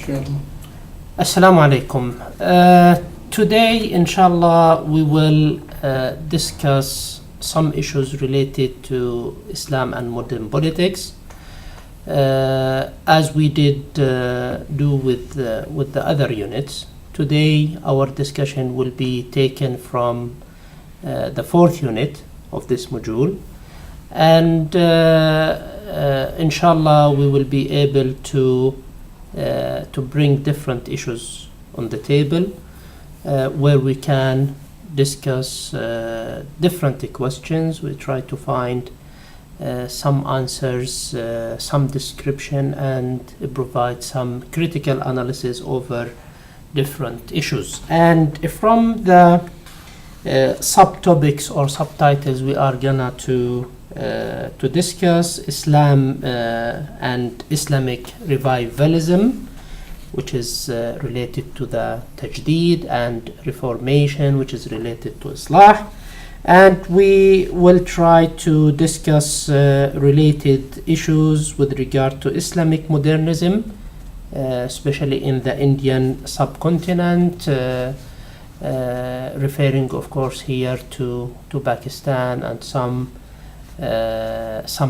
inshallah. Assalamu alaikum. Today, inshallah, we will discuss some issues related to Islam and modern politics, as we did do with the other units. Today, our discussion will be taken from the fourth unit of this module, and inshallah, we will be able to bring different issues on the table where we can discuss different questions. We try to find some answers, some description, and provide some critical analysis over different issues. And from the subtopics or subtitles, we are gonna to discuss Islam and Islamic revivalism, which is related to the Tajdeed, and Reformation, which is related to Islah. And we will try to discuss related issues with regard to Islamic modernism, especially in the Indian subcontinent, referring of course here to Pakistan and some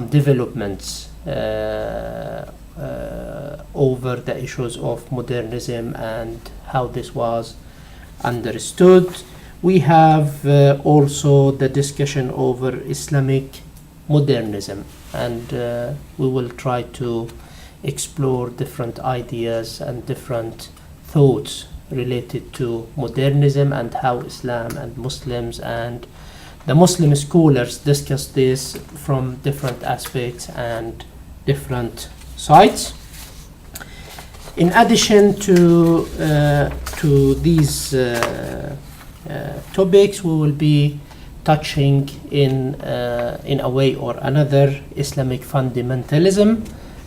developments over the issues of modernism and how this was understood. We have also the discussion over Islamic modernism, and we will try to explore different ideas and different thoughts related to modernism and how Islam and Muslims and the Muslim scholars discuss this from different aspects and different sides. In addition to these topics, we will be touching in a way or another Islamic fundamentalism,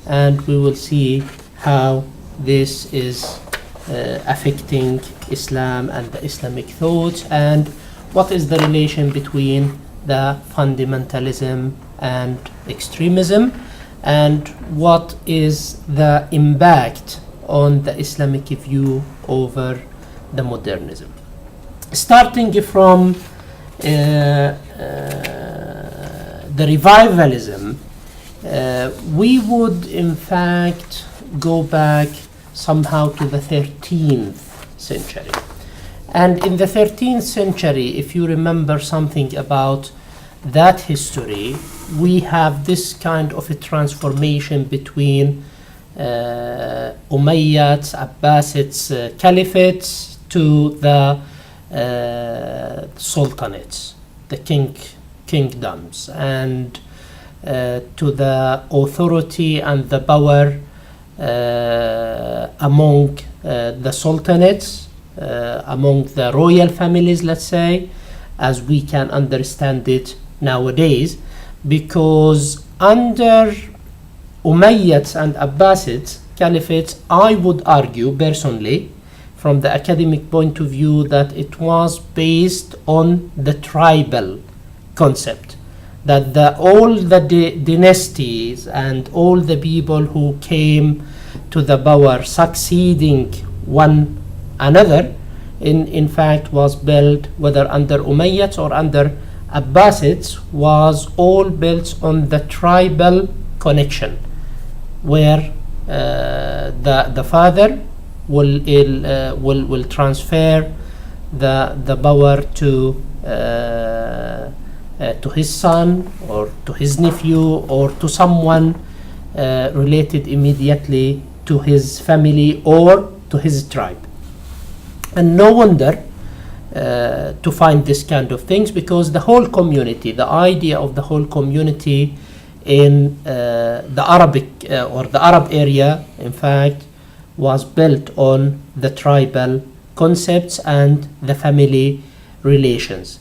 and we will see how this is affecting Islam and the Islamic thoughts, and what is the relation between the fundamentalism and extremism, and what is the impact on the Islamic view over the modernism. Starting from the revivalism, we would in fact go back somehow to the 13th century. And in the 13th century, if you remember something about that history, we have this kind of a transformation between Umayyads, Abbasids, caliphates to the sultanates, the kingdoms, and to the authority and the power among the sultanates, among the royal families, let's say, as we can understand it nowadays, because under Umayyads and Abbasids caliphates, I would argue personally, from the academic point of view, that it was based on the tribal concept, that all the dynasties and all the people who came to the power succeeding one another in fact was built, whether under Umayyads or under Abbasids, was all built on the tribal connection, where the father will transfer the power to his son or to his nephew or to someone related immediately to his family or to his tribe. And no wonder to find this kind of things, because the whole community, the idea of the whole community in the Arabic or the Arab area, in fact, was built on the tribal concepts and the family relations.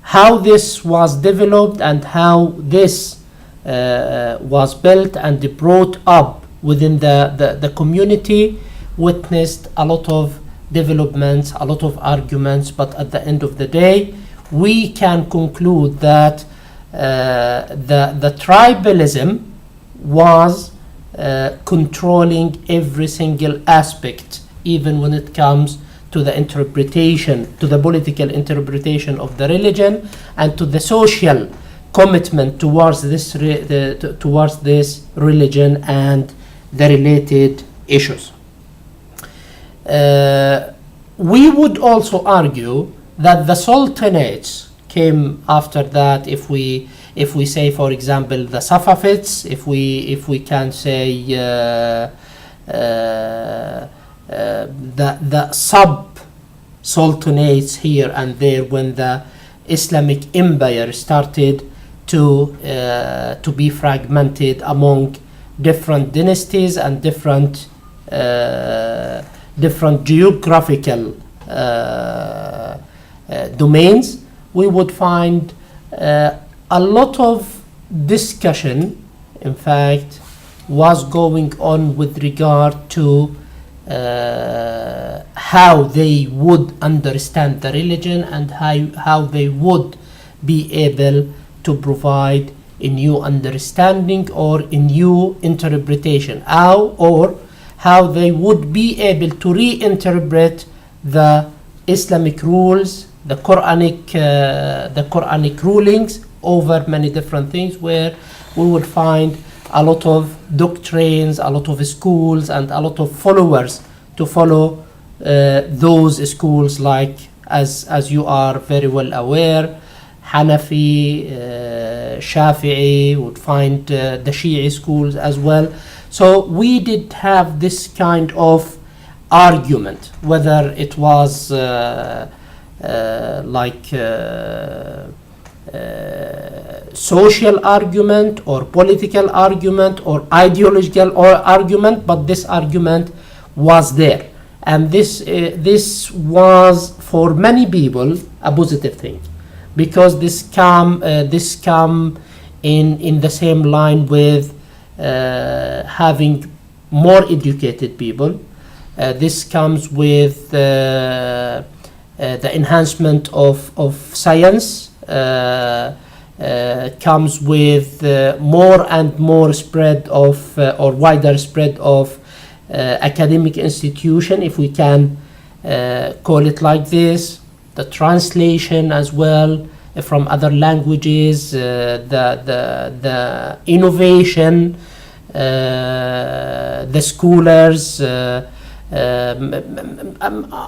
How this was developed and how this was built and brought up within the community witnessed a lot of developments, a lot of arguments, but at the end of the day, we can conclude that the tribalism was controlling every single aspect, even when it comes to the interpretation, to the political interpretation of the religion, and to the social commitment towards this religion and the related issues. We would also argue that the sultanates came after that. If we say, for example, the Safavids, if we can say the sub-sultanates here and there, when the Islamic empire started to be fragmented among different dynasties and different geographical domains, we would find a lot of discussion, in fact, was going on with regard to how they would understand the religion and how they would be able to provide a new understanding or a new interpretation, or how they would be able to reinterpret the Islamic rules, the Quranic rulings over many different things, where we would find a lot of doctrines, a lot of schools, and a lot of followers to follow those schools, like as you are very well aware, Hanafi, Shafi'i, would find the Shi'i schools as well. So we did have this kind of argument, whether it was social argument or political argument or ideological argument, but this argument was there, and this was for many people a positive thing, because this come in the same line with having more educated people. This comes with the enhancement of science, comes with more and more spread of or wider spread of academic institution, if we can call it like this, the translation as well from other languages, the innovation, the scholars.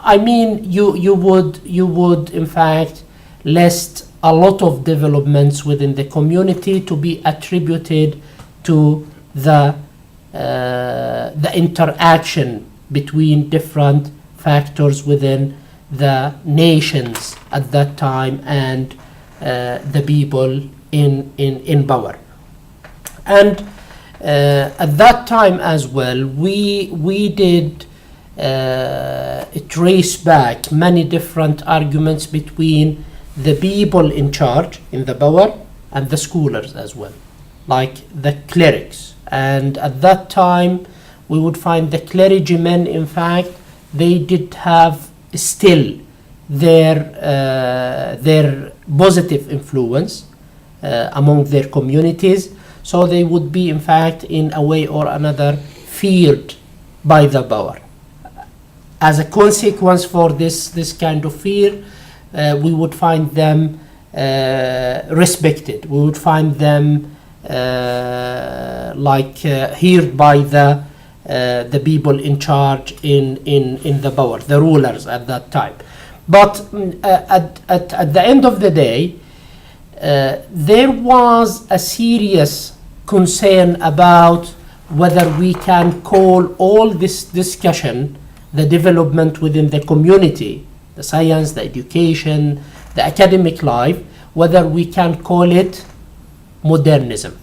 I mean, you would in fact list a lot of developments within the community to be attributed to the interaction between different factors within the nations at that time and the people in power. And at that time as well, we did trace back many different arguments between the people in charge in the power and the scholars as well, like the clerics. And at that time we would find the clergymen, in fact, they did have still their positive influence among their communities, so they would be in fact in a way or another feared by the power. As a consequence for this kind of fear, we would find them respected. We would find them heard by the people in charge in the power, the rulers at that time. But at the end of the day, there was a serious concern about whether we can call all this discussion, the development within the community, the science, the education, the academic life, whether we can call it modernism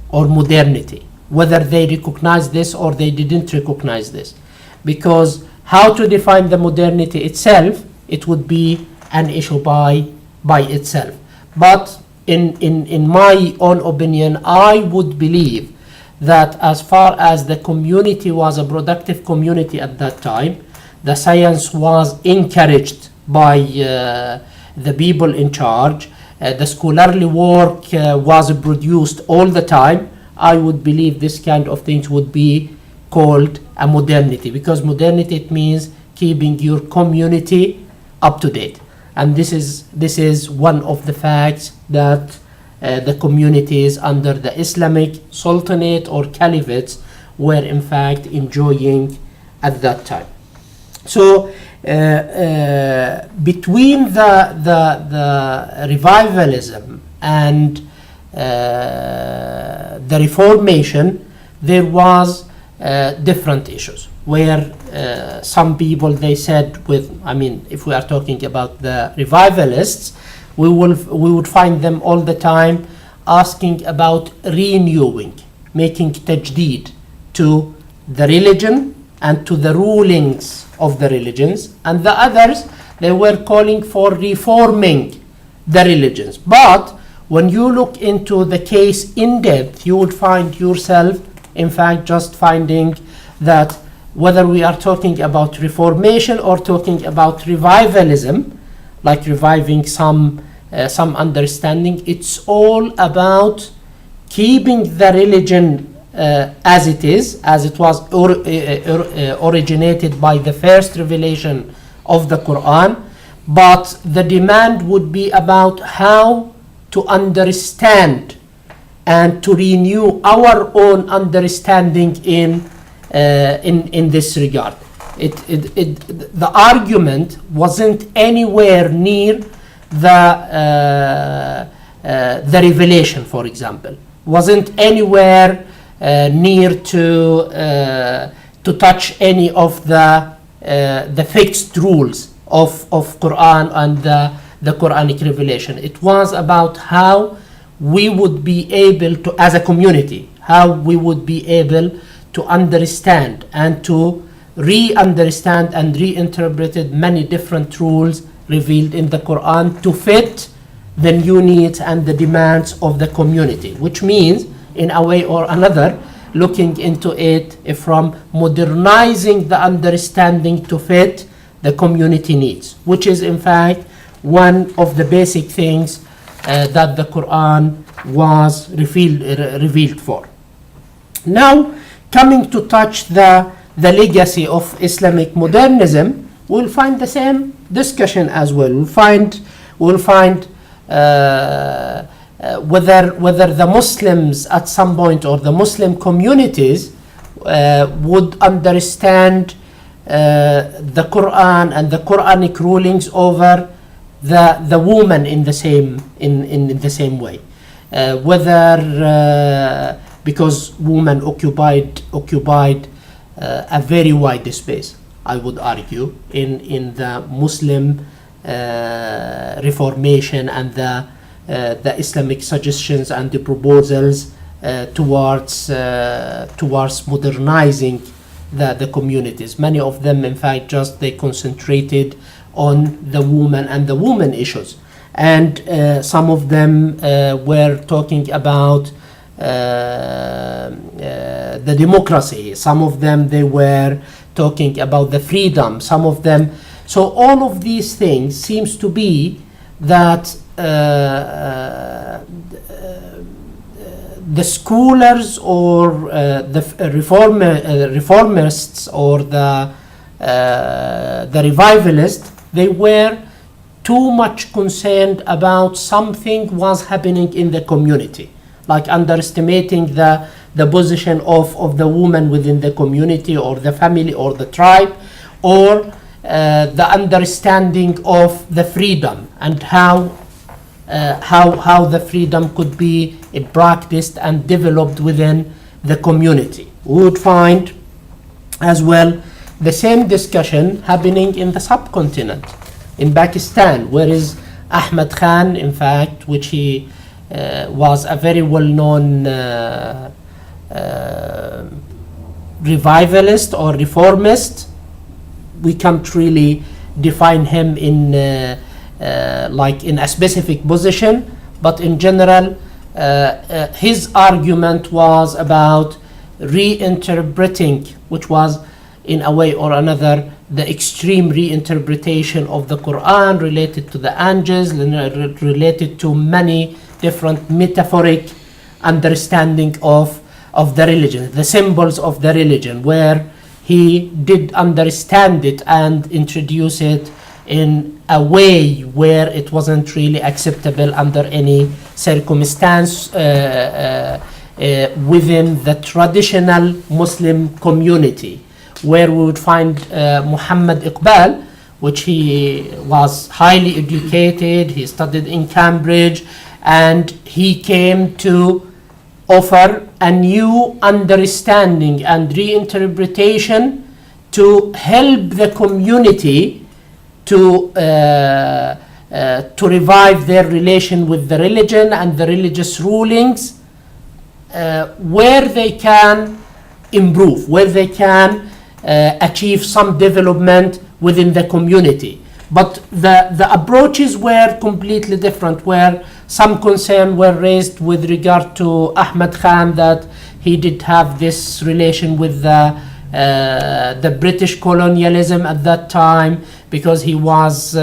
or modernity, whether they recognize this or they didn't recognize this. Because how to define the modernity itself, it would be an issue by itself. But in my own opinion, I would believe that as far as the community was a productive community at that time, the science was encouraged by the people in charge, the scholarly work was produced all the time. I would believe this kind of things would be called a modernity, because modernity, it means keeping your community up to date. And this is one of the facts that the communities under the Islamic Sultanate or Caliphates were in fact enjoying at that time. So between the revivalism and the Reformation, there was different issues where some people, they said, if we are talking about the revivalists, we would find them all the time asking about renewing, making tajdeed to the religion and to the rulings of the religions, and the others, they were calling for reforming the religions. But when you look into the case in depth, you would find yourself, in fact, just finding that whether we are talking about reformation or talking about revivalism, like reviving some understanding, it's all about keeping the religion as it was originated by the first revelation of the Quran, but the demand would be about how to understand and to renew our own understanding in this regard. The argument wasn't anywhere near the revelation, for example, wasn't anywhere near to touch any of the fixed rules of Quran and the Quranic revelation. It was about how we would be able to, as a community, how we would be able to understand and to re-understand and reinterpret many different rules revealed in the Quran to fit the new needs and the demands of the community, which means, in a way or another, looking into it from modernizing the understanding to fit the community needs, which is in fact one of the basic things that the Quran was revealed for. Now, coming to touch the legacy of Islamic modernism, we'll find the same discussion as well. We'll find whether the Muslims at some point, or the Muslim communities, would understand the Quran and the Quranic rulings over the woman in the same way, whether because women occupied a very wide space, I would argue, in the Muslim Reformation and the Islamic suggestions and the proposals towards modernizing the communities. Many of them, in fact, they concentrated on the woman and the woman issues, and some of them were talking about the democracy. Some of them, they were talking about the freedom. Some of them. So all of these things seems to be that the scholars or the reformists or the revivalists, they were too much concerned about something was happening in the community, like underestimating the position of the woman within the community or the family or the tribe, or the understanding of the freedom and how the freedom could be practiced and developed within the community. We would find as well the same discussion happening in the subcontinent, in Pakistan, where is Ahmad Khan, in fact, which he was a very well-known revivalist or reformist. We can't really define him in in a specific position, but in general, his argument was about reinterpreting, which was in a way or another the extreme reinterpretation of the Quran related to the angels, related to many different metaphoric understanding of of the religion, the symbols of the religion, where he did understand it and introduce it in a way where it wasn't really acceptable under any circumstance within the traditional Muslim community, where we would find Muhammad Iqbal, which he was highly educated, he studied in Cambridge, and he came to offer a new understanding and reinterpretation to help the community to revive their relation with the religion and the religious rulings, where they can improve, where they can achieve some development within the community. But the approaches were completely different, where some concern were raised with regard to Ahmad Khan, that he did have this relation with the British colonialism at that time, because he was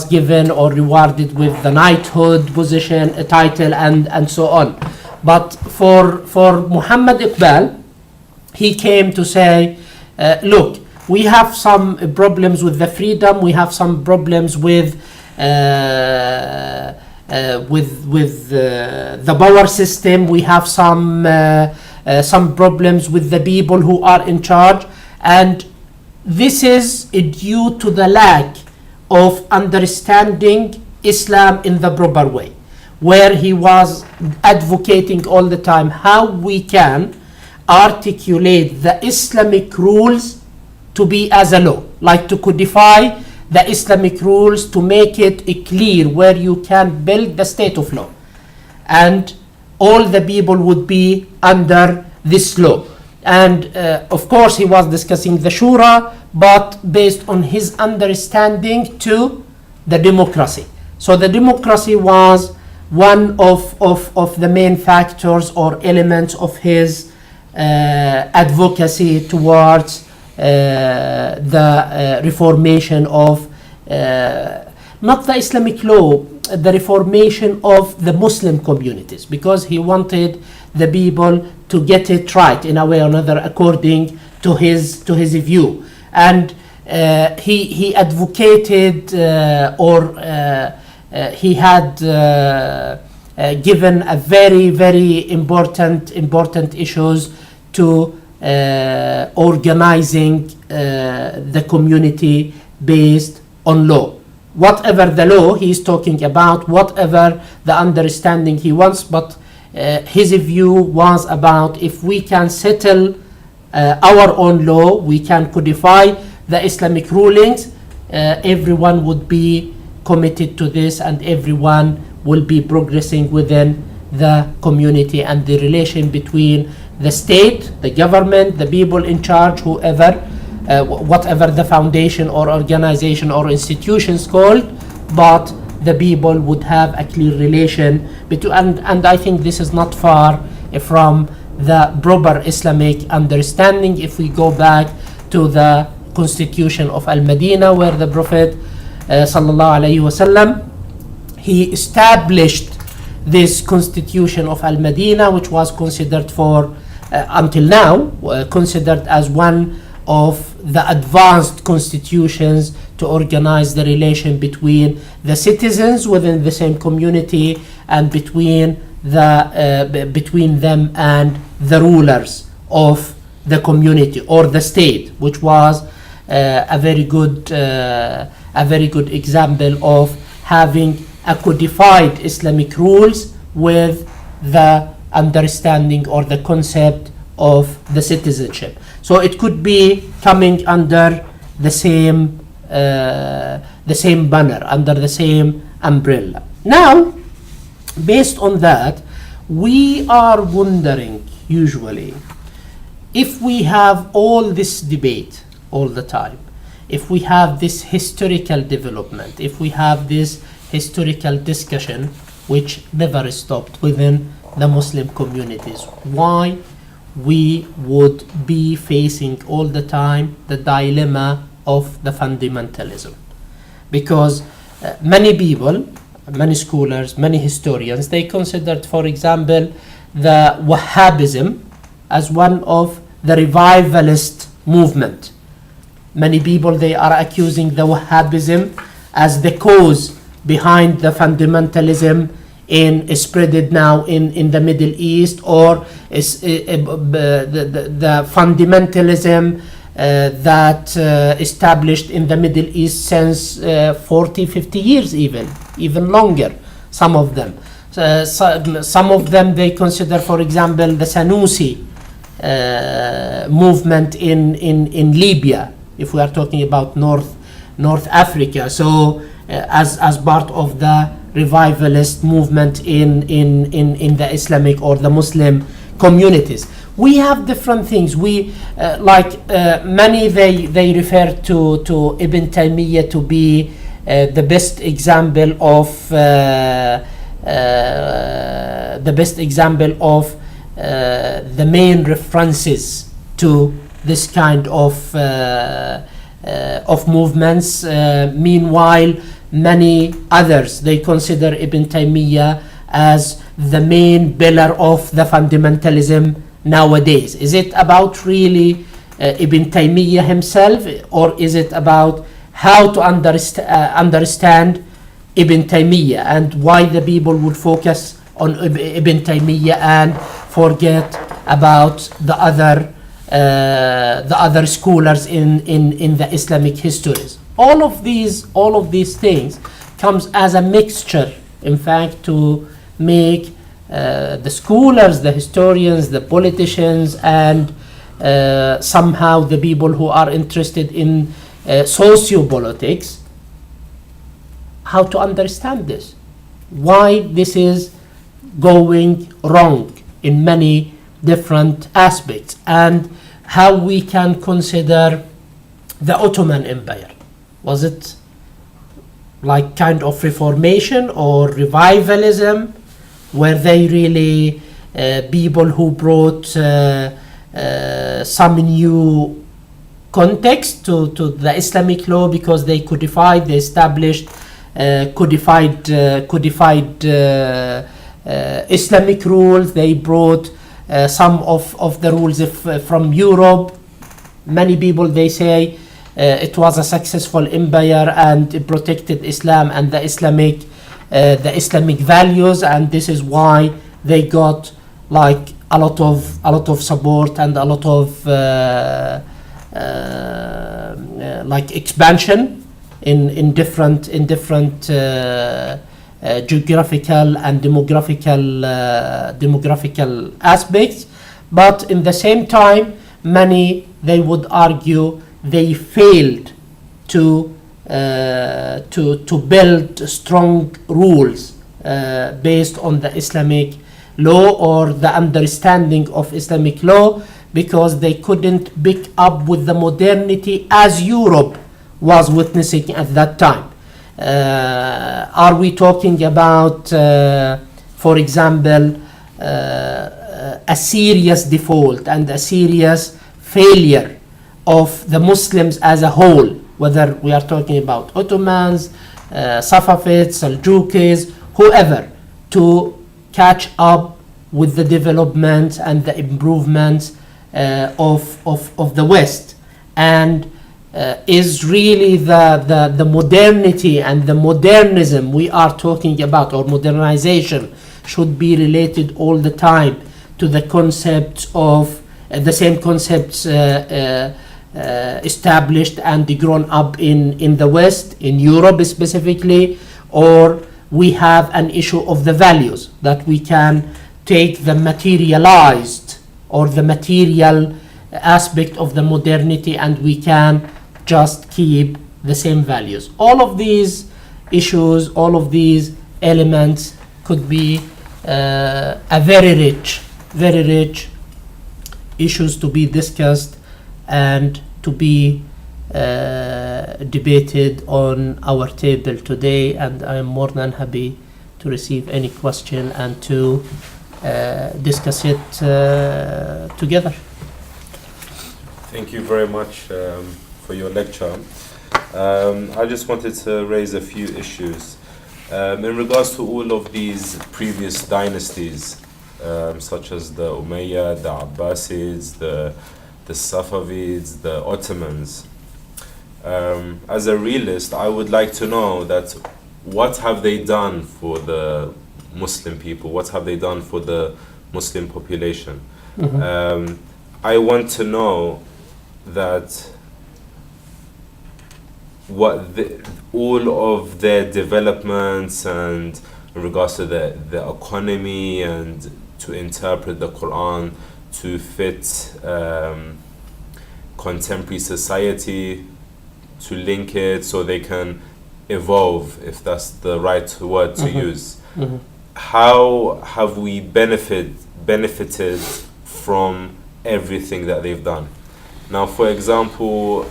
given or rewarded with the knighthood position, a title, and so on. But for Muhammad Iqbal, he came to say, look, we have some problems with the freedom, we have some problems with the power system, we have some problems with the people who are in charge, and this is due to the lack of understanding Islam in the proper way, where he was advocating all the time how we can articulate the Islamic rules to be as a law, like to codify the Islamic rules, to make it clear where you can build the state of law, and all the people would be under this law. And of course he was discussing the Shura, but based on his understanding to the democracy. So the democracy was one of the main factors or elements of his advocacy towards the reformation of not the Islamic law, the reformation of the Muslim communities, because he wanted the people to get it right in a way or another according to his view. And he advocated he had given a very important issues to organizing the community based on law. Whatever the law he is talking about, whatever the understanding he wants, but his view was about, if we can settle our own law, we can codify the Islamic rulings, everyone would be committed to this, and everyone will be progressing within the community, and the relation between the state, the government, the people in charge, whoever, whatever the foundation or organization or institutions called, but the people would have a clear relation between, and I think this is not far from the proper Islamic understanding. If we go back to the constitution of Al-Madinah, where the Prophet sallallahu alaihi wasallam, he established this constitution of Al-Madinah, which was considered for until now considered as one of the advanced constitutions to organize the relation between the citizens within the same community and between them and the rulers of the community or the state, which was a very good example of having a codified Islamic rules with the understanding or the concept of the citizenship. So it could be coming under the same banner, under the same umbrella. Now, based on that, we are wondering usually, if we have all this debate all the time, if we have this historical development, if we have this historical discussion which never stopped within the Muslim communities, why we would be facing all the time the dilemma of the fundamentalism? Because many people, many scholars, many historians, they considered, for example, the Wahhabism as one of the revivalist movement. Many people, they are accusing the Wahhabism as the cause behind the fundamentalism spreaded now in the Middle East, or the fundamentalism that established in the Middle East since 40, 50 years, even longer, some of them. Some of them, they consider, for example, the Sanusi movement in Libya, if we are talking about North Africa, so as part of the revivalist movement in the Islamic or the Muslim communities. We have different things. We many they refer to Ibn Taymiyyah to be the best example of the main references to this kind of movements. Meanwhile, many others, they consider Ibn Taymiyyah as the main pillar of the fundamentalism nowadays. Is it about really Ibn Taymiyyah himself, or is it about how to understand Ibn Taymiyyah, and why the people would focus on Ibn Taymiyyah and forget about the other scholars in the Islamic histories? All of these things comes as a mixture, in fact, to make the scholars, the historians, the politicians, and somehow the people who are interested in sociopolitics, how to understand this, why this is going wrong in many different aspects, and how we can consider the Ottoman Empire. Was it like kind of reformation or revivalism? Were they really people who brought some new context to the Islamic law, because they established codified Islamic rules? They brought some of the rules from Europe. Many people, they say it was a successful empire and it protected Islam and the Islamic values, and this is why they got like a lot of support and a lot of like expansion in different geographical and demographical aspects. But in the same time, many, they would argue, they failed to build strong rules based on the Islamic law or the understanding of Islamic law, because they couldn't pick up with the modernity as Europe was witnessing at that time. Are we talking about, for example, a serious default and a serious failure of the Muslims as a whole, whether we are talking about Ottomans, Safavids, Seljukis, whoever, to catch up with the development and the improvements of the West? And is really the modernity and the modernism we are talking about, or modernization, should be related all the time to the concepts of the same concepts established and grown up in the West, in Europe specifically? Or we have an issue of the values, that we can take the materialized or the material aspect of the modernity and we can just keep the same values? All of these issues, all of these elements could be a very rich issues to be discussed and to be debated on our table today, and I am more than happy to receive any question and to discuss it together. Thank you very much for your lecture. I just wanted to raise a few issues in regards to all of these previous dynasties such as the Umayyad, the Abbasids, the Safavids, the Ottomans. As a realist, I would like to know that what have they done for the Muslim people? What have they done for the Muslim population? I want to know that all of their developments and in regards to the economy and to interpret the Quran to fit contemporary society, to link it so they can evolve, if that's the right word to use. How have we benefited from everything that they've done? Now, for example,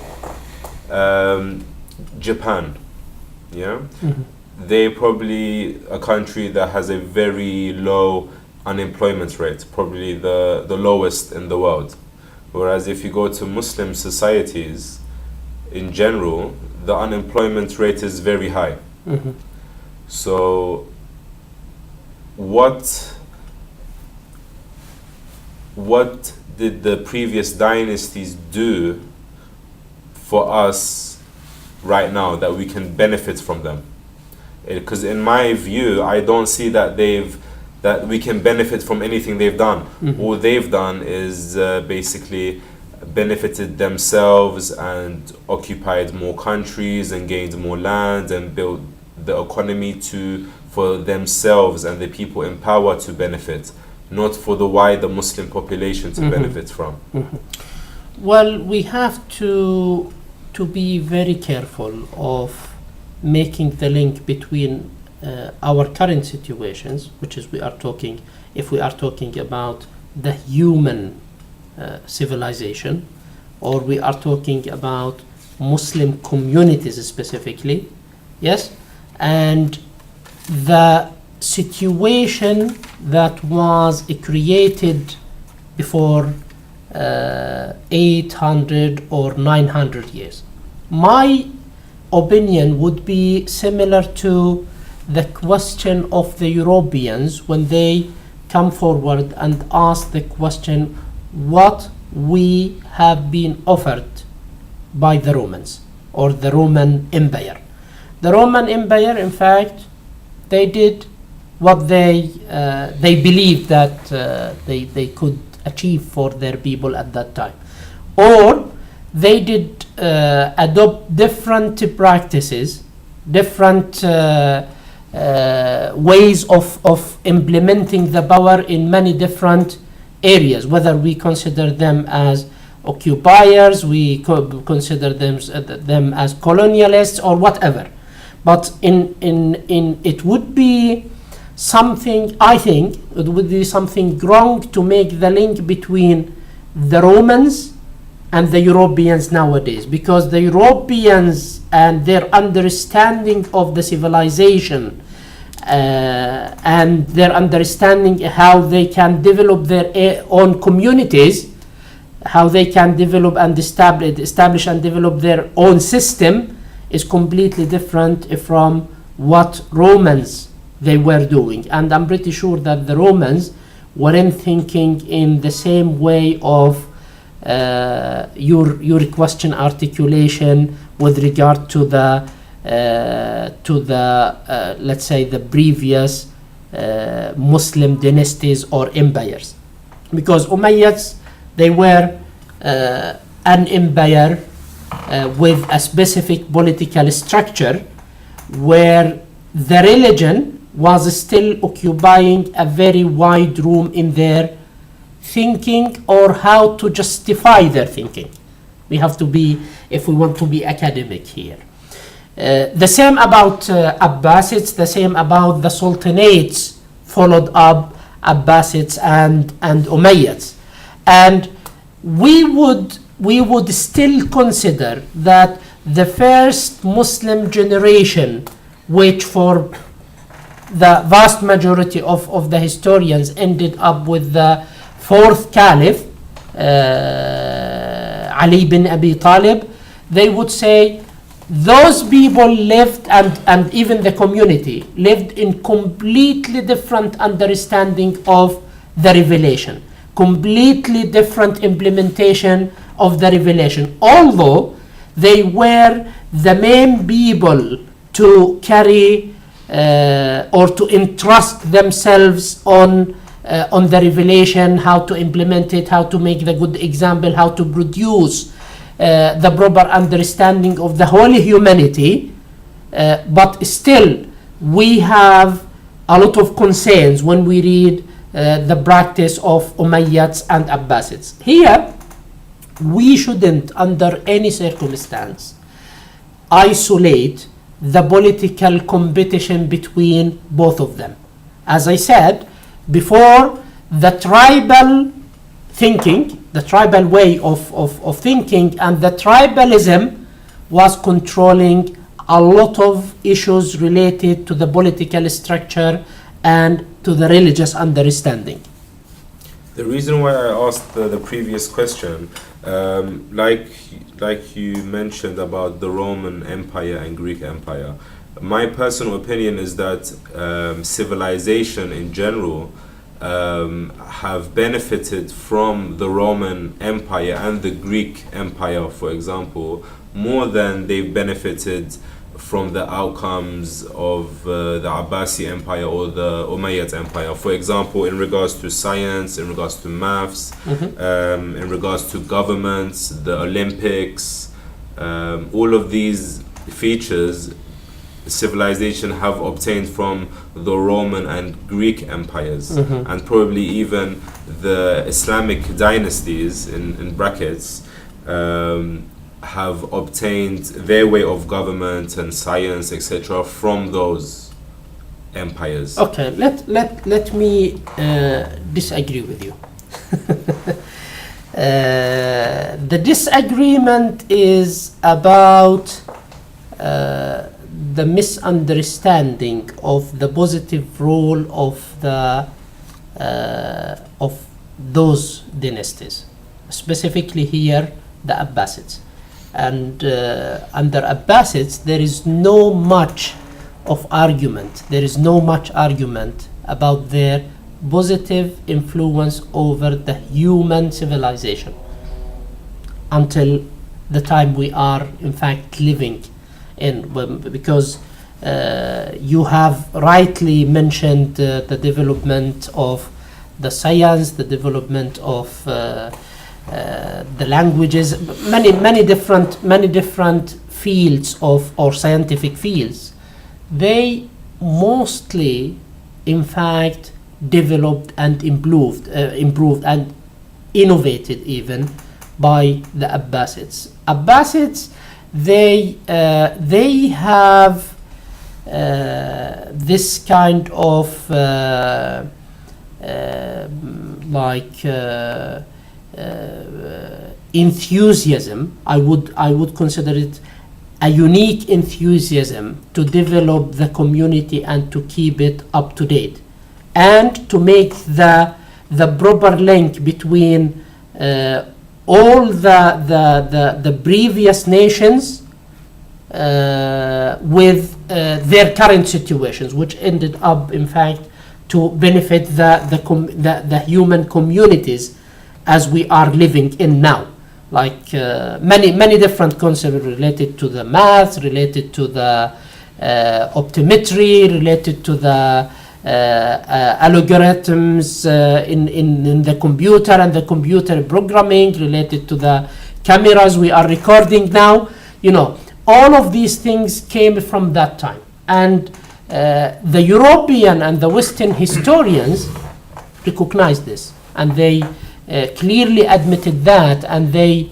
Japan, they probably a country that has a very low unemployment rate, probably the lowest in the world. Whereas if you go to Muslim societies, in general, the unemployment rate is very high. So what did the previous dynasties do for us right now that we can benefit from them? Because in my view, I don't see that we can benefit from anything they've done. All they've done is basically benefited themselves and occupied more countries and gained more land and built the economy for themselves and the people in power to benefit, not for the wider Muslim population to benefit from. Well, we have to be very careful of making the link between our current situations, which is if we are talking about the human civilization, or we are talking about Muslim communities specifically, yes, and the situation that was created before 800 or 900 years. My opinion would be similar to the question of the Europeans when they come forward and ask the question, what we have been offered by the Romans or the Roman Empire. The Roman Empire, in fact, they did what they believed that they could achieve for their people at that time, or they did adopt different practices, different ways of implementing the power in many different areas, whether we consider them as occupiers, we consider them as colonialists or whatever. But it would be something, I think, it would be something wrong to make the link between the Romans and the Europeans nowadays, because the Europeans and their understanding of the civilization and their understanding how they can develop their own communities, how they can develop and establish and develop their own system is completely different from what Romans they were doing. And I'm pretty sure that the Romans weren't thinking in the same way of your question articulation with regard to the let's say the previous Muslim dynasties or empires, because Umayyads, they were an empire with a specific political structure where the religion was still occupying a very wide room in their thinking, or how to justify their thinking. We have to be, if we want to be academic here. The same about Abbasids, the same about the Sultanates followed up Abbasids and Umayyads. And we would still consider that the first Muslim generation, which for the vast majority of the historians ended up with the fourth caliph, Ali bin Abi Talib, they would say those people lived, and even the community lived in completely different understanding of the revelation. Completely different implementation of the revelation. Although they were the main people to carry or to entrust themselves on the revelation, how to implement it, how to make the good example, how to produce the proper understanding of the whole humanity. But still, we have a lot of concerns when we read the practice of Umayyads and Abbasids. Here, we shouldn't, under any circumstance, isolate the political competition between both of them. As I said before, the tribal thinking, the tribal way of thinking, and the tribalism was controlling a lot of issues related to the political structure and to the religious understanding. The reason why I asked the previous question, like you mentioned about the Roman Empire and Greek Empire, my personal opinion is that civilization in general have benefited from the Roman Empire and the Greek Empire, for example, more than they've benefited from the outcomes of the Abbasi Empire or the Umayyad Empire. For example, in regards to science, in regards to maths, in regards to governments, the Olympics, all of these features civilization have obtained from the Roman and Greek empires, and probably even the Islamic dynasties, in brackets, have obtained their way of government and science, etc., from those empires. Okay, let me disagree with you. The disagreement is about the misunderstanding of the positive role of those dynasties, specifically here the Abbasids. And under Abbasids, there is no much argument about their positive influence over the human civilization until the time we are in fact living in, because you have rightly mentioned the development of the science, the development of the languages, many different fields or scientific fields. They mostly, in fact, developed and improved and innovated even by the Abbasids. Abbasids, they have this kind of enthusiasm. I would consider it a unique enthusiasm to develop the community and to keep it up to date, and to make the proper link between all the previous nations with their current situations, which ended up in fact to benefit the human communities as we are living in now. Like many different concepts related to the math, related to the optometry, related to the algorithms in the computer and the computer programming, related to the cameras we are recording now. All of these things came from that time. And the European and the Western historians recognized this, and they clearly admitted that, and they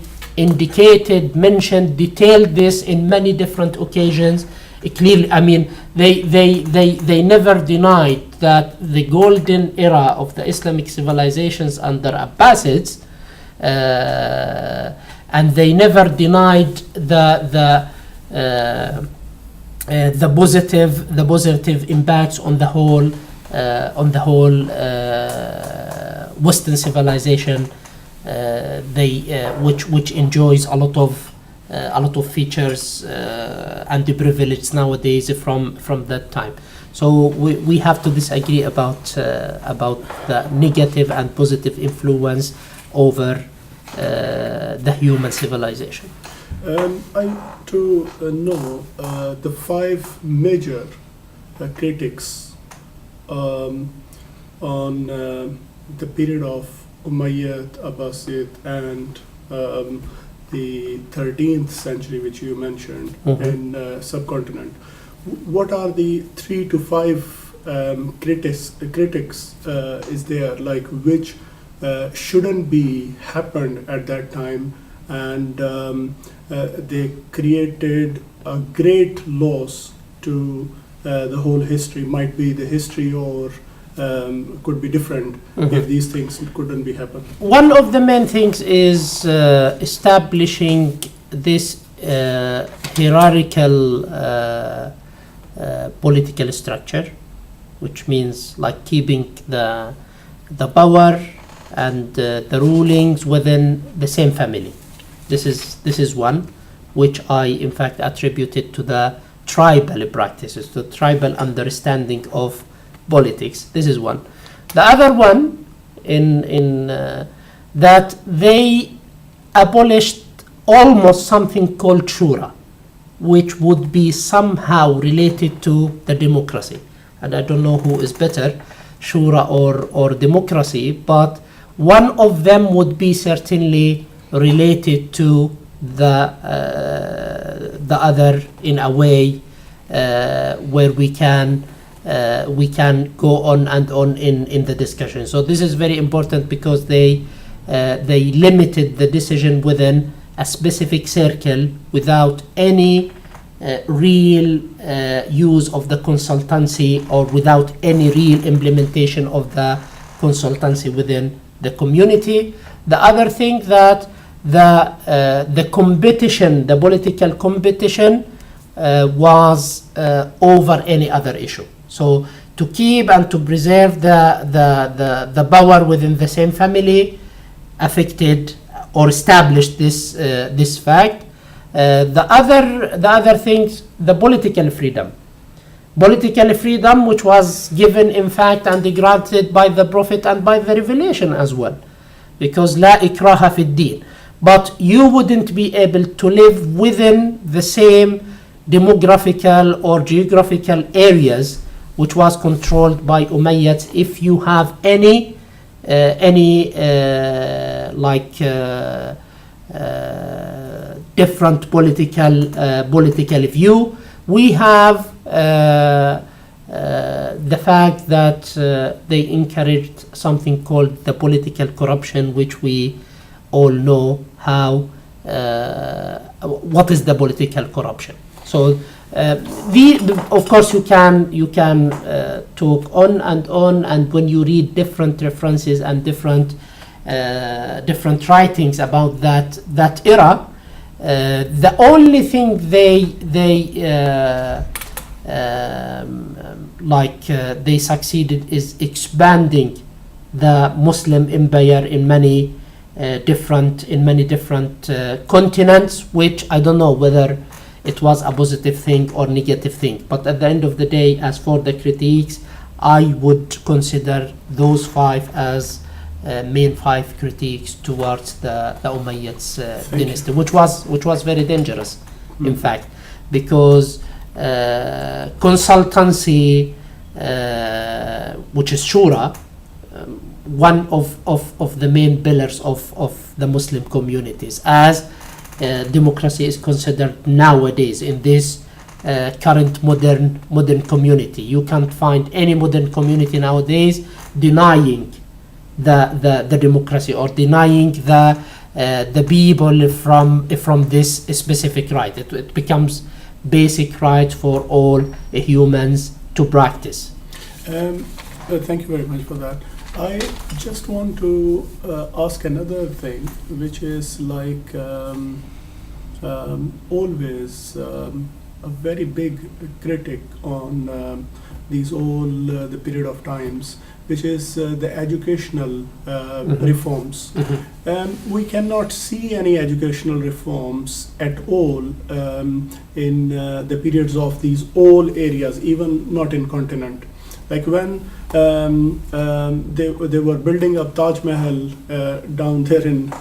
mentioned, detailed this in many different occasions. Clearly, I mean, they never denied that the golden era of the Islamic civilizations under Abbasids, and they never denied the positive impacts on the whole Western civilization, which enjoys a lot of a lot of features and the privilege nowadays from that time. So we have to disagree about the negative and positive influence over the human civilization. I want to know the five major critics on the period of Umayyad, Abbasid, and the 13th century, which you mentioned, in subcontinent. What are the 3 to 5 critics is there, like, which shouldn't be happened at that time, and they created a great loss to the whole history, might be the history, or could be different if these things couldn't be happened. One of the main things is establishing this hierarchical political structure, which means like keeping the power and the rulings within the same family. This is one, which I in fact attributed to the tribal practices, the tribal understanding of politics. This is one. The other one in that they abolished almost something called shura, which would be somehow related to the democracy. And I don't know who is better, shura or democracy, but one of them would be certainly related to the other in a way where we can go on and on in the discussion. So this is very important because they limited the decision within a specific circle without any real use of the consultancy, or without any real implementation of the consultancy within the community. The other thing that the competition, the political competition, was over any other issue. So to keep and to preserve the power within the same family affected or established this fact. The other things, the political freedom, which was given in fact and granted by the Prophet and by the revelation as well, because la ikraha fi din. But you wouldn't be able to live within the same demographical or geographical areas which was controlled by Umayyads if you have any different political view. We have the fact that they encouraged something called the political corruption, which we all know how what is the political corruption. So of course you can talk on, and when you read different references and different writings about that era, the only thing they succeeded is expanding the Muslim empire in many different continents, which I don't know whether it was a positive thing or negative thing. But at the end of the day, as for the critiques, I would consider those five as main five critiques towards the Umayyads dynasty, which was very dangerous, in fact, because consultancy, which is shura, one of the main pillars of the Muslim communities, as democracy is considered nowadays in this current modern community. You can't find any modern community nowadays denying the democracy or denying the people from this specific right. It becomes basic right for all humans to practice. Thank you very much for that. I just want to ask another thing, which is like always a very big critic on these all the period of times, which is the educational reforms. We cannot see any educational reforms at all in the periods of these all areas, even not in continent. Like when they were building up Taj Mahal down there in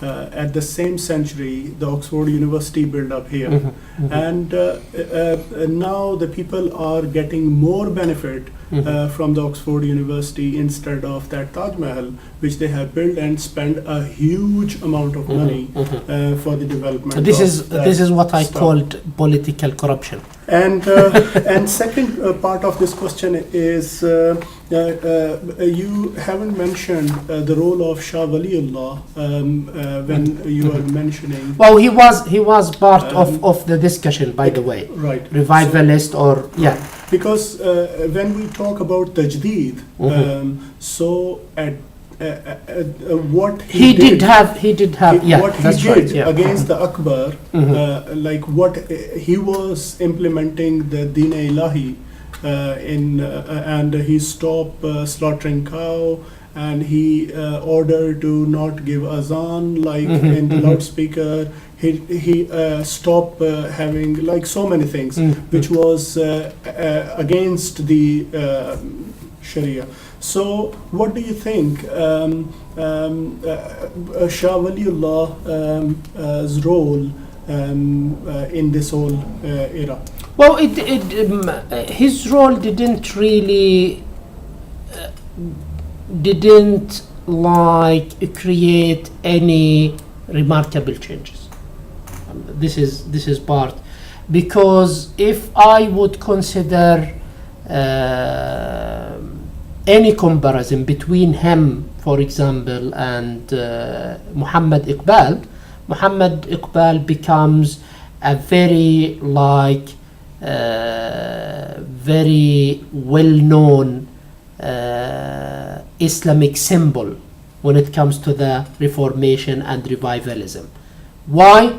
at the same century, the Oxford University built up here, and now the people are getting more benefit from the Oxford University instead of that Taj Mahal, which they have built and spent a huge amount of money for the development. This is what I stuff. called political corruption. And second part of this question is you haven't mentioned the role of Shah Waliullah when you were mentioning. Well, he was part of the discussion, by the way. Right. Revivalist or yeah. Because when we talk about Tajdeed, so at what He did have yeah, what he that's did right, yeah. against the Akbar, like what he was implementing the Deen Ilahi and he stopped slaughtering cow, and he ordered to not give azan like in the loudspeaker. He stopped having like so many things which was against the Sharia. So what do you think Shah Waliullah's role in this whole era? Well, his role didn't really didn't like create any remarkable changes. This is part, because if I would consider any comparison between him, for example, and Muhammad Iqbal becomes a very very well-known Islamic symbol when it comes to the Reformation and revivalism. Why?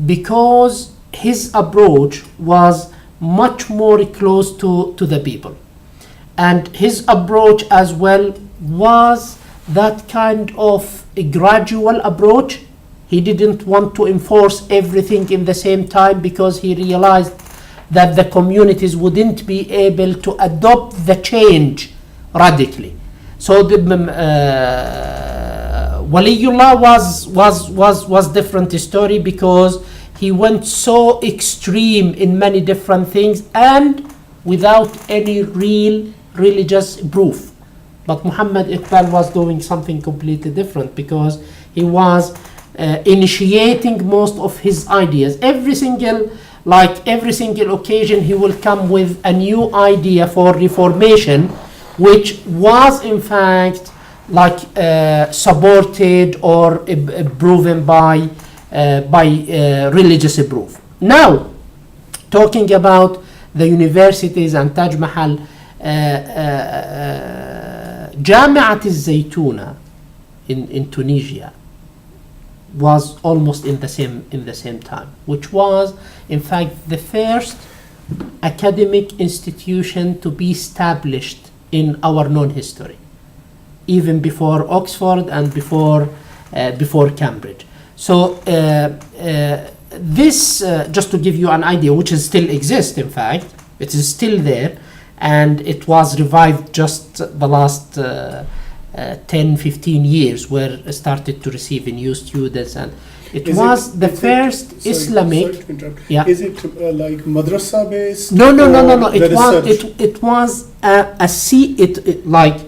Because his approach was much more close to the people, and his approach as well was that kind of a gradual approach. He didn't want to enforce everything in the same time, because he realized that the communities wouldn't be able to adopt the change radically. So the Waliullah was different story, because he went so extreme in many different things and without any real religious proof. But Muhammad Iqbal was doing something completely different, because he was initiating most of his ideas. Every single occasion he will come with a new idea for reformation, which was in fact supported or proven by religious proof. Now, talking about the universities and Taj Mahal, Jami'at al-Zaytuna in Tunisia was almost in the same time, which was in fact the first academic institution to be established in our known history, even before Oxford and before Cambridge. So this, just to give you an idea, which is still exists, in fact, it is still there, and it was revived just the last 10-15 years, where it started to receive new students, and it was the first Islamic. Sorry to interrupt. Yeah. Is it like madrasa based? No. or It the was research?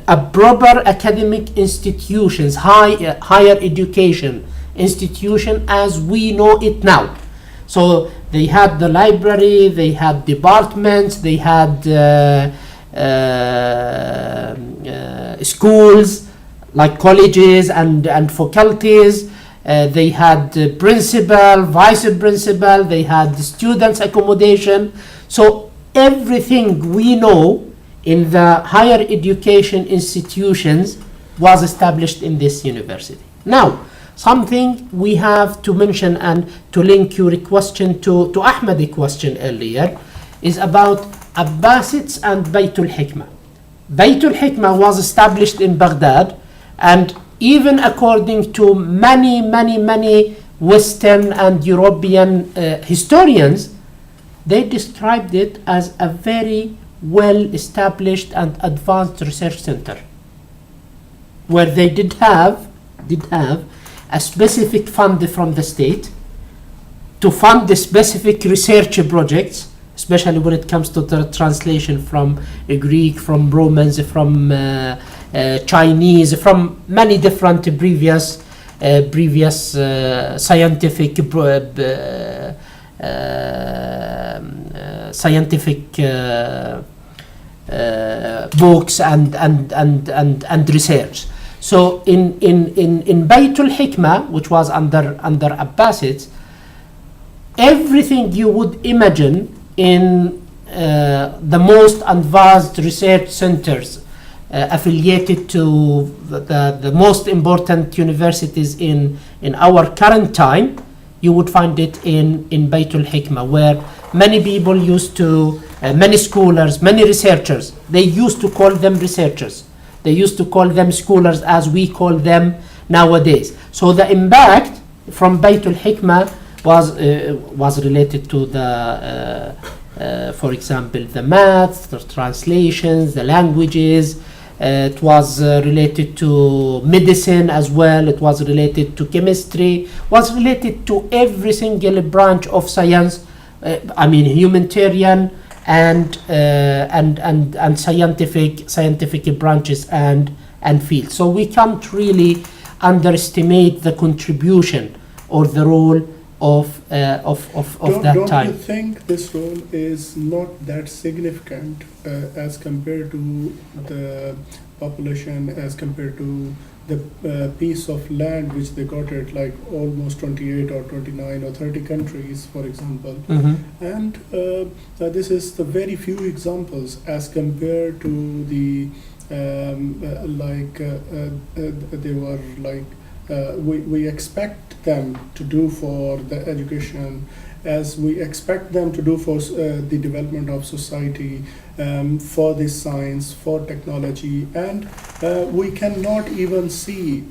A proper academic institutions, higher education institution as we know it now. So they had the library, they had departments, they had schools like colleges and faculties. They had principal, vice principal, they had students accommodation. So everything we know in the higher education institutions was established in this university. Now, something we have to mention and to link your question to Ahmed's question earlier is about Abbasids and Baytul Hikmah. Baytul Hikmah was established in Baghdad, and even according to many Western and European historians, they described it as a very well established and advanced research center, where they did have a specific fund from the state to fund the specific research projects, especially when it comes to the translation from Greek, from Romans, from Chinese, from many different previous scientific books and research. So in Baytul Hikmah, which was under Abbasids, everything you would imagine in the most advanced research centers affiliated to the most important universities in our current time, you would find it in Baytul Hikmah, where many people used to, many scholars, many researchers, they used to call them researchers. They used to call them scholars as we call them nowadays. So the impact from Baytul Hikmah was related to the, for example, the maths, the translations, the languages. It was related to medicine as well. It was related to chemistry. Was related to every single branch of science. Humanitarian and scientific branches and fields. So we can't really underestimate the contribution or the role of that time. Don't you think this role is not that significant as compared to the population, as compared to the piece of land which they got it, like almost 28 or 29 or 30 countries, for example. And this is the very few examples as compared to the they were like we expect them to do for the education, as we expect them to do for the development of society, for this science, for technology. And we cannot even see,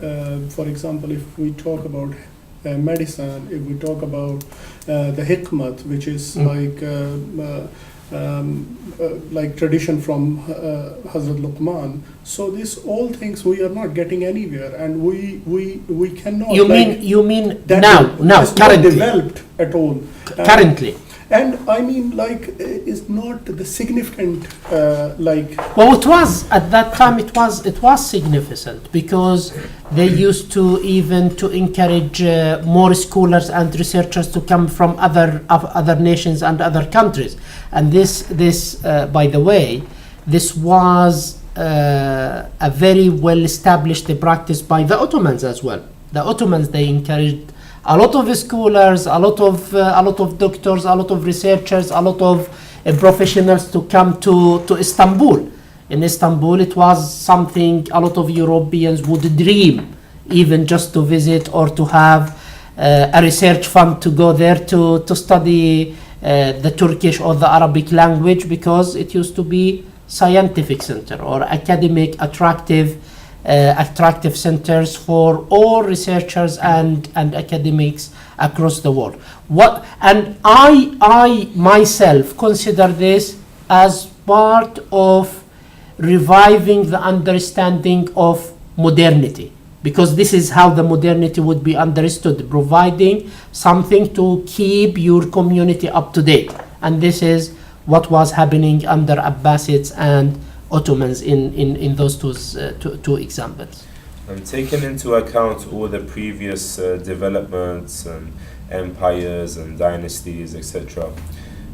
for example, if we talk about medicine, if we talk about the hikmat, which is like tradition from Hazrat Luqman. So these all things we are not getting anywhere, and we cannot. You mean that now it's currently not developed at all. Currently. And I mean, like, is not the significant Well, it was at that time. It was significant because they used to even to encourage more scholars and researchers to come from other nations and other countries. And this by the way, this was a very well established practice by the Ottomans as well. The Ottomans, they encouraged a lot of scholars, a lot of doctors, a lot of researchers, a lot of professionals to come to Istanbul. In Istanbul, it was something a lot of Europeans would dream, even just to visit or to have a research fund to go there to study the Turkish or the Arabic language, because it used to be scientific center or academic attractive centers for all researchers and academics across the world. And I myself consider this as part of reviving the understanding of modernity, because this is how the modernity would be understood, providing something to keep your community up to date. And this is what was happening under Abbasids and Ottomans in those two examples. And taking into account all the previous developments and empires and dynasties, etc.,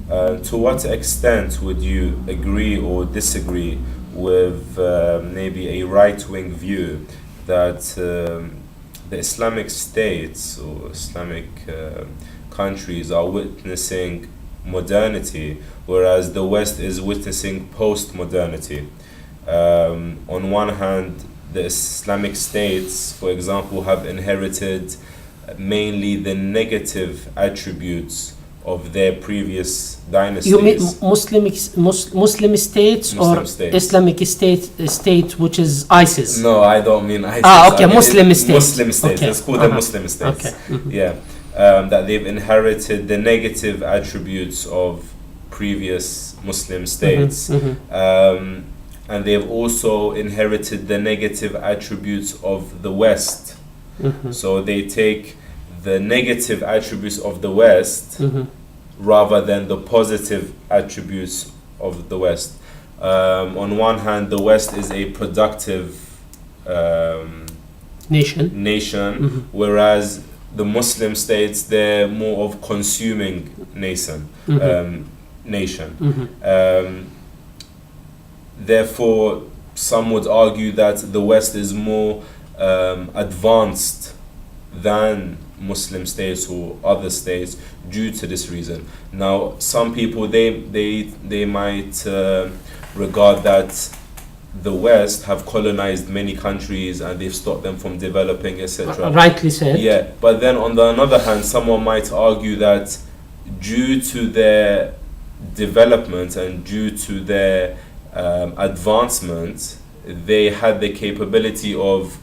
to what extent would you agree or disagree with maybe a right-wing view that the Islamic states or Islamic countries are witnessing modernity, whereas the West is witnessing post-modernity? On one hand, the Islamic states, for example, have inherited mainly the negative attributes of their previous dynasties. You mean Muslim states Muslim or states. Islamic state, which is ISIS? No, I don't mean ISIS. Okay, I mean Muslim states. Muslim states. Okay. Let's call them Muslim states. Okay. Mhm. Yeah, that they've inherited the negative attributes of previous Muslim states, Mhm. and they've also inherited the negative attributes of the West. Mhm. So they take the negative attributes of the West Mhm. rather than the positive attributes of the West. On one hand, the West is a productive Nation. nation, Mhm. whereas the Muslim states, they're more of consuming nation. Mhm. Nation. Mhm. Therefore, some would argue that the West is more advanced than Muslim states or other states due to this reason. Now, some people they might regard that the West have colonized many countries and they've stopped them from developing, etc. Rightly said. Yeah, but then on the another hand, someone might argue that due to their development and due to their advancement, they had the capability of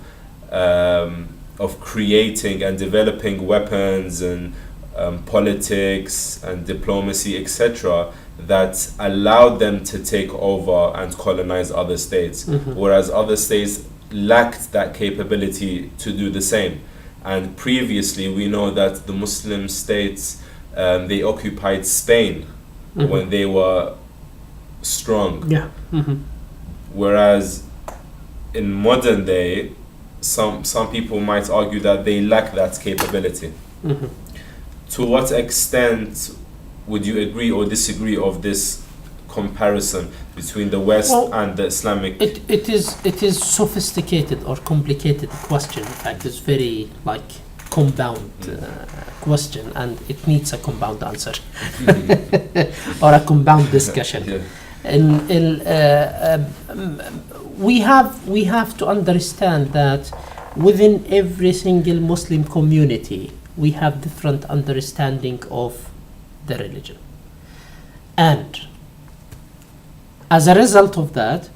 creating and developing weapons and politics and diplomacy, etc., that allowed them to take over and colonize other states, Mhm. whereas other states lacked that capability to do the same. And previously, we know that the Muslim states they occupied Spain Mhm. when they were strong, Yeah. Mhm. whereas in modern day, some people might argue that they lack that capability. Mhm. To what extent would you agree or disagree of this comparison between the West Well, and the Islamic? It is sophisticated or complicated question. In fact, it's very like compound question, and it needs a compound answer or a compound discussion. Yeah. We have to understand that within every single Muslim community, we have different understanding of the religion, and as a result of that,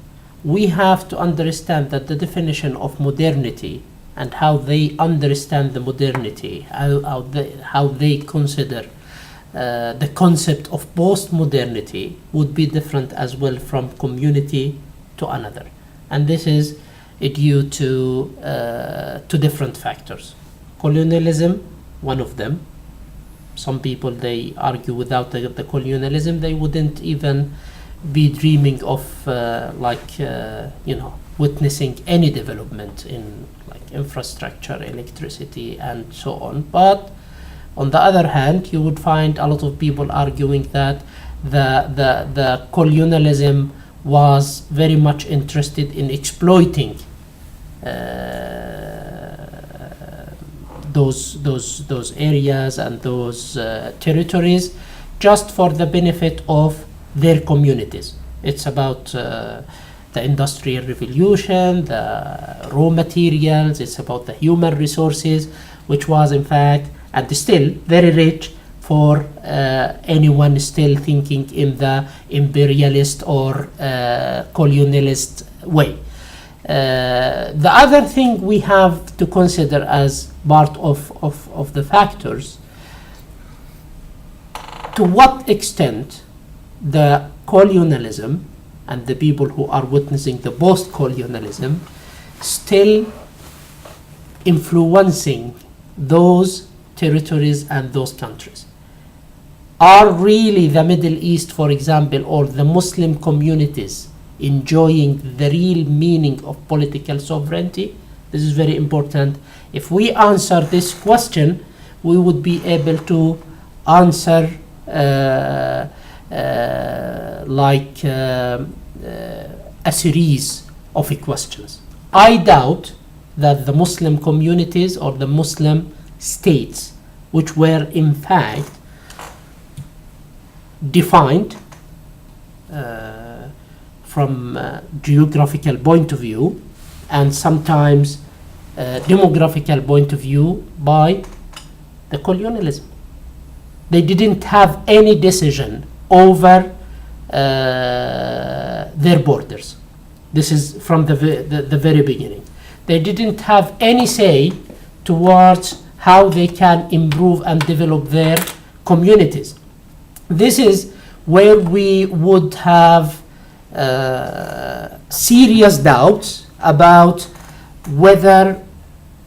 we have to understand that the definition of modernity and how they understand the modernity, how they consider the concept of post-modernity would be different as well from community to another, and this is due to different factors. Colonialism, one of them. Some people they argue without the colonialism they wouldn't even be dreaming of witnessing any development in like infrastructure, electricity, and so on. But on the other hand, you would find a lot of people arguing that the colonialism was very much interested in exploiting those areas and those territories just for the benefit of their communities. It's about the industrial revolution, the raw materials, it's about the human resources, which was in fact and still very rich for anyone still thinking in the imperialist or colonialist way. The other thing we have to consider as part of the factors, to what extent the colonialism and the people who are witnessing the post-colonialism still influencing those territories and those countries. Are really the Middle East, for example, or the Muslim communities enjoying the real meaning of political sovereignty? This is very important. If we answer this question, we would be able to answer a series of questions. I doubt that the Muslim communities or the Muslim states, which were in fact defined from a geographical point of view and sometimes demographical point of view by the colonialism. They didn't have any decision over their borders. This is from the very beginning. They didn't have any say towards how they can improve and develop their communities. This is where we would have serious doubts about whether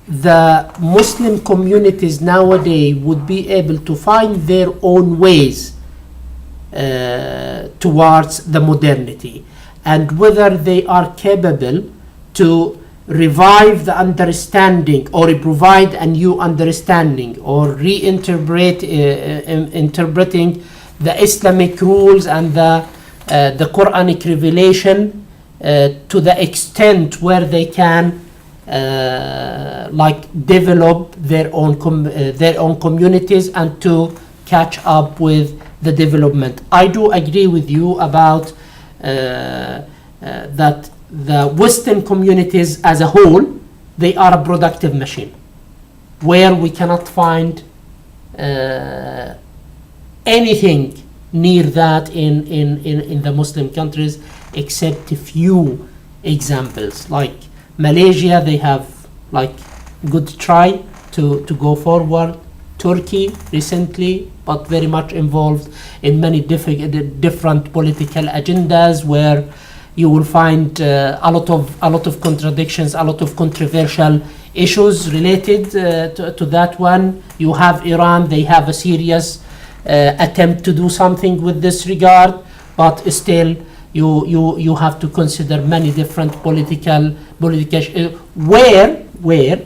the Muslim communities nowadays would be able to find their own ways towards the modernity, and whether they are capable to revive the understanding or provide a new understanding or interpreting the Islamic rules and the Quranic revelation to the extent where they can develop their own communities and to catch up with the development. I do agree with you about that the Western communities as a whole, they are a productive machine where we cannot find anything near that in the Muslim countries, except a few examples. Like Malaysia, they have good try to go forward. Turkey recently, but very much involved in many different political agendas, where you will find a lot of contradictions, a lot of controversial issues related to that one. You have Iran; they have a serious attempt to do something with this regard, but still you have to consider many different political where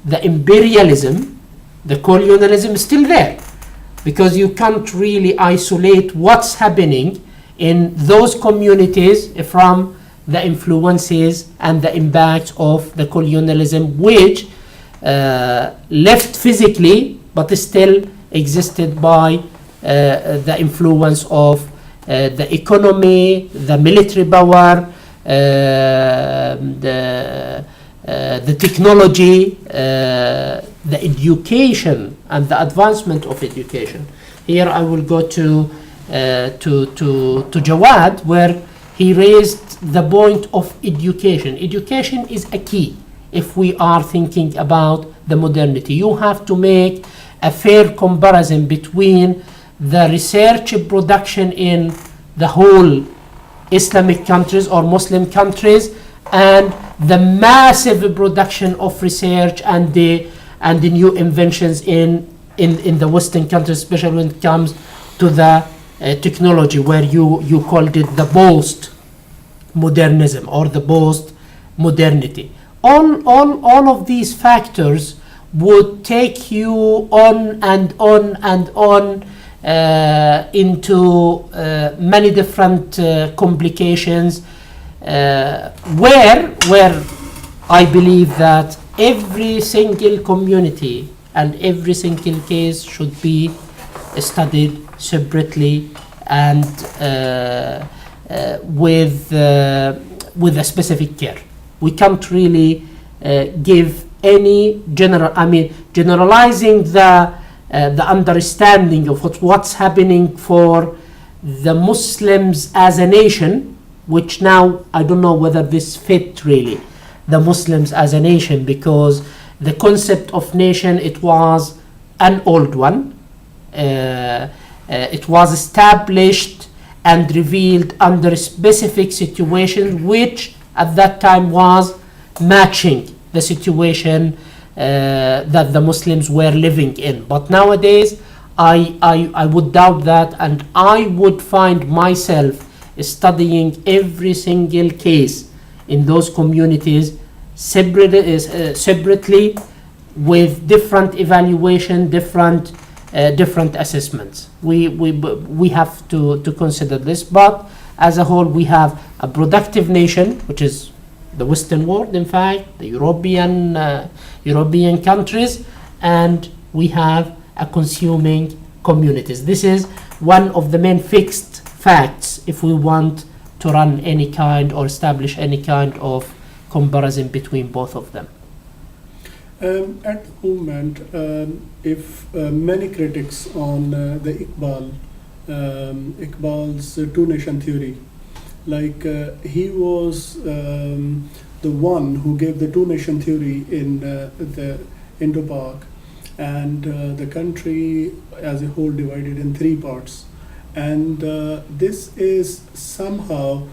the imperialism, the colonialism is still there, because you can't really isolate what's happening in those communities from the influences and the impacts of the colonialism, which left physically but still existed by the influence of the economy, the military power, the technology, the education, and the advancement of education. Here I will go to Jawad, where he raised the point of education. Education is a key if we are thinking about the modernity. You have to make a fair comparison between the research production in the whole Islamic countries or Muslim countries and the massive production of research and the new inventions in the Western countries, especially when it comes to the technology, where you called it the post-modernism or the post-modernity. All of these factors would take you on and on and on into many different complications, where I believe that every single community and every single case should be studied separately and with a specific care. We can't really give any generalizing the understanding of what's happening for the Muslims as a nation, which now I don't know whether this fit really the Muslims as a nation, because the concept of nation, it was an old one. It was established and revealed under a specific situation, which at that time was matching the situation that the Muslims were living in. But nowadays, I would doubt that, and I would find myself studying every single case in those communities separately with different evaluation, different assessments. We have to consider this, but as a whole, we have a productive nation, which is the Western world, in fact, the European countries, and we have a consuming communities. This is one of the main fixed facts if we want to run any kind or establish any kind of comparison between both of them? At the moment, if many critics on the Iqbal's two-nation theory, like he was the one who gave the two-nation theory in the Indo-Pak, and the country as a whole divided in three parts. And this is somehow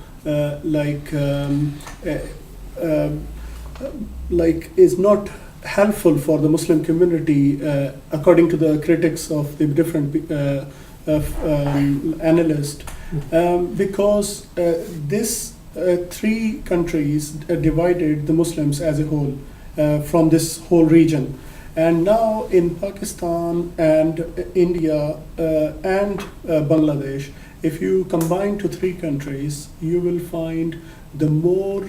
is not helpful for the Muslim community, according to the critics of the different analysts, because this three countries divided the Muslims as a whole from this whole region. And now in Pakistan and India and Bangladesh, if you combine to three countries, you will find the more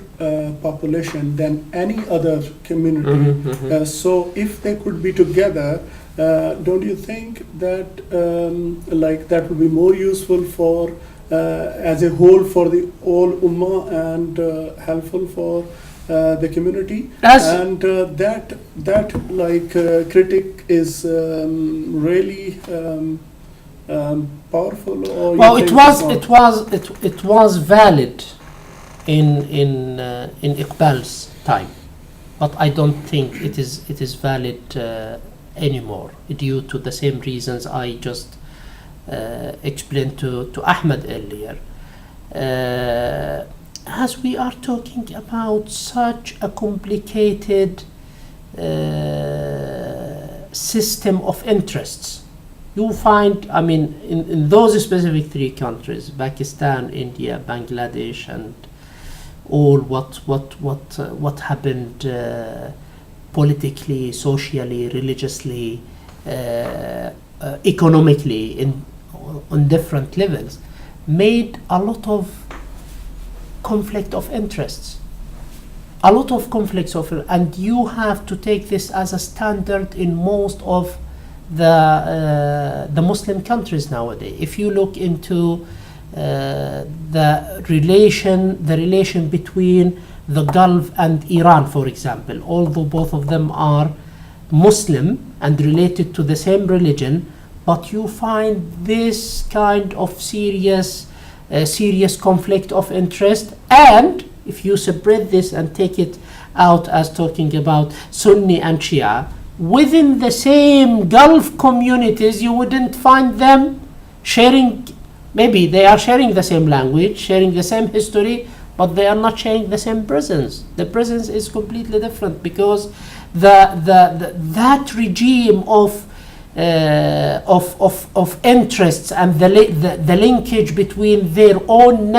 population than any other community. So if they could be together, don't you think that that would be more useful for as a whole for the all ummah and helpful for the community? And that critic is really powerful. Or well, it was valid in Iqbal's time, but I don't think it is valid anymore, due to the same reasons I just explained to Ahmed earlier. As we are talking about such a complicated system of interests, you find, I mean, in those specific three countries, Pakistan, India, Bangladesh, and all what happened politically, socially, religiously, economically, on different levels, made a lot of conflict of interests, and you have to take this as a standard in most of the Muslim countries nowadays. If you look into the relation between the Gulf and Iran, for example, although both of them are Muslim and related to the same religion, but you find this kind of serious conflict of interest. And if you separate this and take it out as talking about Sunni and Shia, within the same Gulf communities, you wouldn't find them sharing. Maybe they are sharing the same language, sharing the same history, but they are not sharing the same presence. The presence is completely different, because that regime of interests and the linkage between their own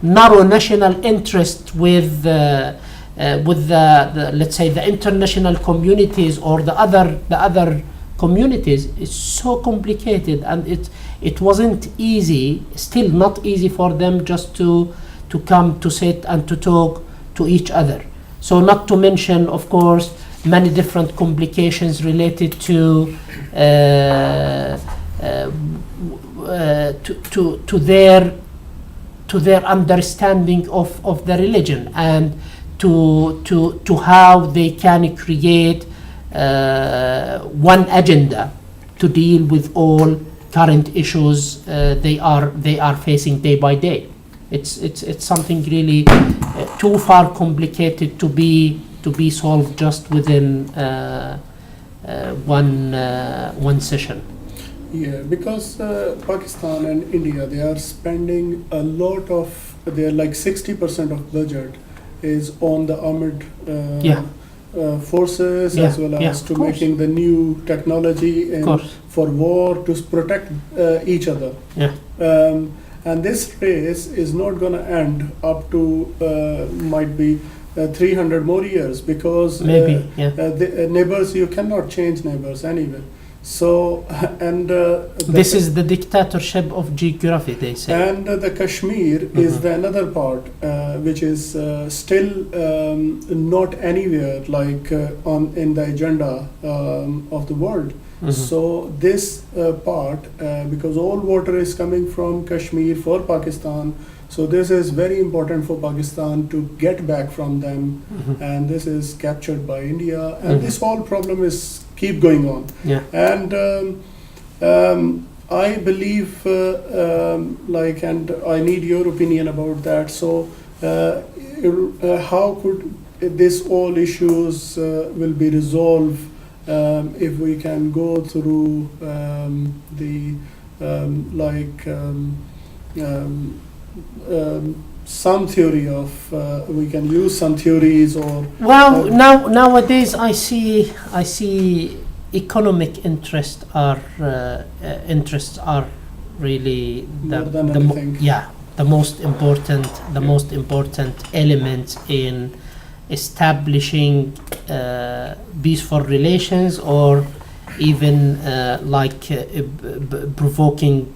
narrow national interest with the let's say the international communities or the other communities is so complicated, and it wasn't easy, still not easy for them just to come to sit and to talk to each other. So not to mention, of course, many different complications related to their understanding of the religion, and to how they can create one agenda to deal with all current issues they are facing day by day. It's something really too far complicated to be solved just within one session. Yeah, because Pakistan and India, they are spending a lot of their 60% of budget is on the armored forces, as well as to making the new technology for war to protect each other. And this race is not going to end up to might be 300 more years, because the neighbors, you cannot change neighbors anyway. So this is the dictatorship of geography, they say. And the Kashmir is the another part which is still not anywhere in the agenda of the world. So this part, because all water is coming from Kashmir for Pakistan, so this is very important for Pakistan to get back from them, and this is captured by India, and this whole problem is keep going on. Yeah. And I believe, and I need your opinion about that. So, how could this all issues will be resolved if we can go through some theory of we can use some theories or nowadays I see economic interests are really more than anything. the most important element in establishing peaceful relations, or even provoking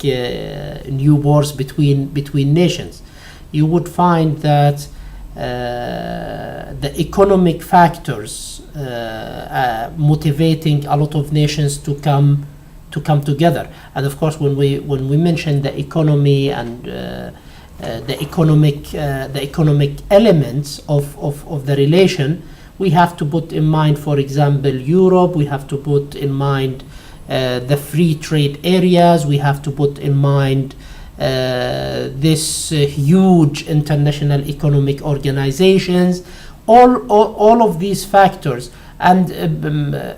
new wars between nations. You would find that the economic factors motivating a lot of nations to come together. And of course, when we mention the economy and the economic elements of the relation, we have to put in mind, for example, Europe. We have to put in mind the free trade areas. We have to put in mind this huge international economic organizations. All of these factors, and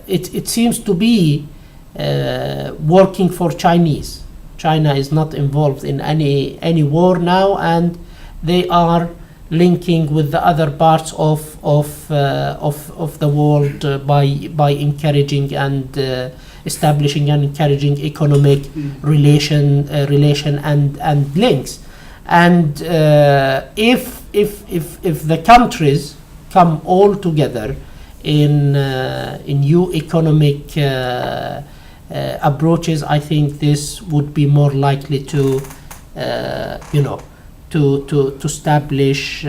it seems to be working for Chinese. China is not involved in any war now, and they are linking with the other parts of the world by encouraging and establishing and encouraging economic relation and links. And if the countries come all together in new economic approaches, I think this would be more likely to establish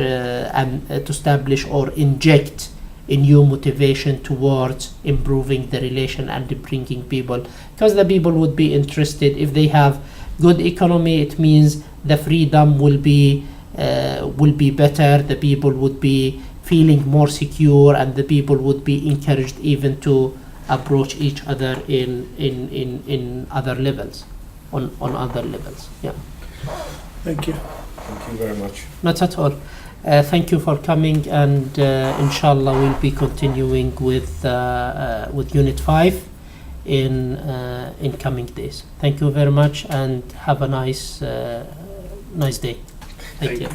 or inject a new motivation towards improving the relation and bringing people, because the people would be interested. If they have good economy, it means the freedom will be better. The people would be feeling more secure, and the people would be encouraged even to approach each other in other levels, on other levels. Yeah. Thank you. Thank you very much. Not at all. Thank you for coming, and inshallah we'll be continuing with Unit 5 in coming days. Thank you very much, and have a nice day. Thank you.